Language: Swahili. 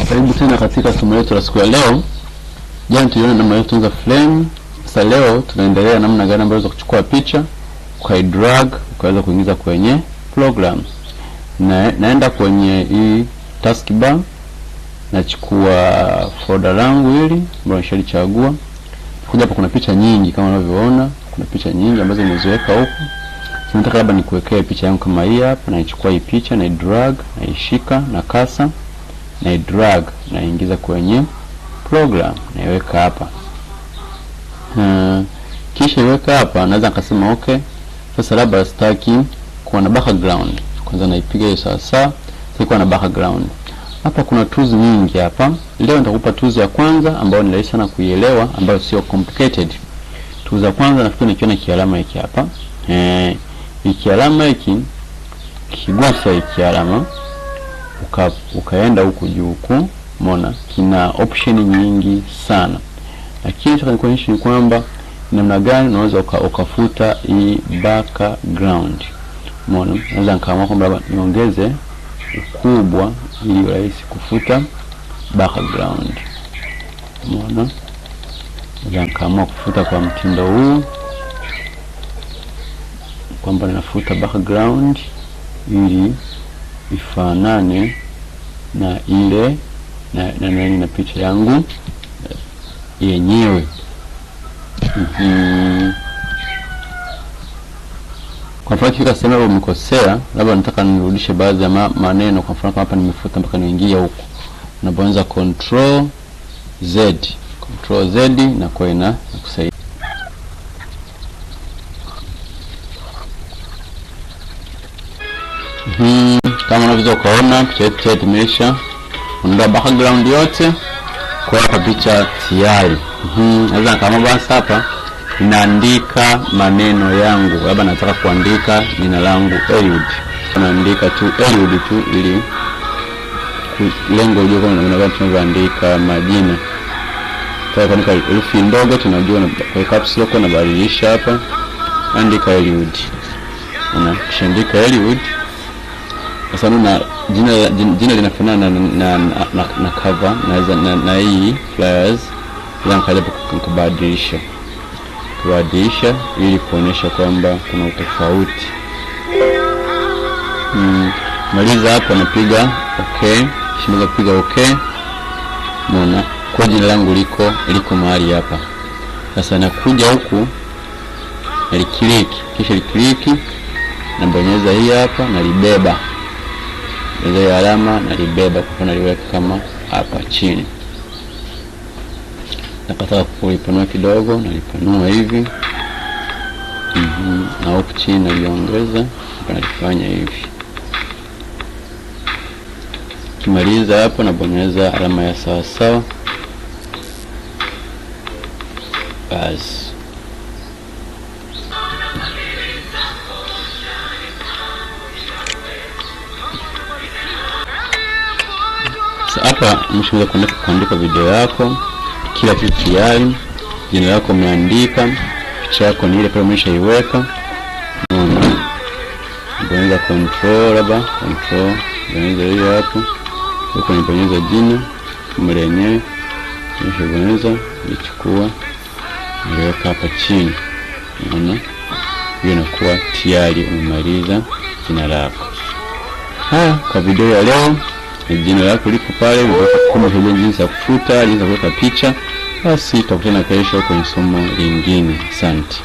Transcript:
Karibu tena katika somo letu la siku ya leo. Jana tuliona namna ya kutunza flame. Sasa leo tunaendelea namna gani ambayo unaweza kuchukua picha, drag, ukaweza kuingiza kwenye program. Naenda kwenye hii taskbar, nachukua folder langu hili ambalo nishalichagua. Kuja hapa kuna picha nyingi kama unavyoona, kuna picha nyingi ambazo nimeziweka huku. Nataka labda nikuwekee picha yangu kama hii hapa, naichukua hii picha na drag, naishika na kasa na drag na ingiza kwenye program, naiweka hapa. Kisha iweka hapa, naweza nikasema okay, sasa labda sitaki kuwa na background. Kwanza naipiga hiyo sawa sawa, sikuwa na background. Hapa kuna tools nyingi hapa. Leo nitakupa tools ya kwanza ambayo ni rahisi sana kuielewa, ambayo sio complicated. Tools ya kwanza nafikiri nikiona kialama hiki hapa. Hiki alama hiki, kigusa hiki alama ukaenda huku juu huku, umeona kina option nyingi sana. Lakini nataka nikuonyeshe kwamba namna gani unaweza ukafuta hii background. Umeona, naweza nikaamua kwamba niongeze ukubwa ili rahisi kufuta background. Umeona, naweza nikaamua kufuta kwa mtindo huu kwamba nafuta background ili ifanane na ile na picha yangu yenyewe. Kwa mfano kifika sehemu umekosea, labda nataka nirudishe baadhi ya maneno. Kwa mfano hapa nimefuta mpaka niingie huko, unabonyeza Control Z na kwa ina kusaidia. Kama unaweza kuona picha yetu imesha ondoa background yote, kwa hapa picha tayari. Naweza kama basi hapa ninaandika maneno yangu, labda nataka kuandika jina langu Eliud, naandika tu Eliud tu ili lengo lijue kama unaweza kuandika majina. Kwa kuandika herufi ndogo tunajua kwa caps lock na badilisha hapa, andika Eliud. Kishaandika Eliud, sasa na jina linafanana na cover na hii flyers, nikaja kubadilisha ili kuonesha kwamba kuna utofauti. Maliza hapo, napiga okay. Kisha kupiga okay, unaona kwa jina langu liko mahali hapa. Sasa nakuja huku kisha click na bonyeza hii hapa na libeba ile alama na libeba, kwa naliweka kama hapa chini. Napata kuipanua kidogo, nalipanua hivi. Na huku chini naliongeza, nalifanya hivi. Kimaliza hapo na bonyeza alama ya sawa sawa. Basi hapa mshaweza kuandika video yako, kila kitu tayari, jina lako umeandika, picha yako ni ile pale umeshaiweka. Bonyeza control, bonyeza hiyo hapo, huko bonyeza jina kama lenyewe, bonyeza ichukua niweka hapa chini. Unaona hiyo inakuwa tayari umemaliza jina lako. Kwa video ya leo jina lako liko pale, kama unajua jinsi ya kufuta, jinsi ya kuweka picha. Basi tutakutana kesho kwenye somo lingine. Asante.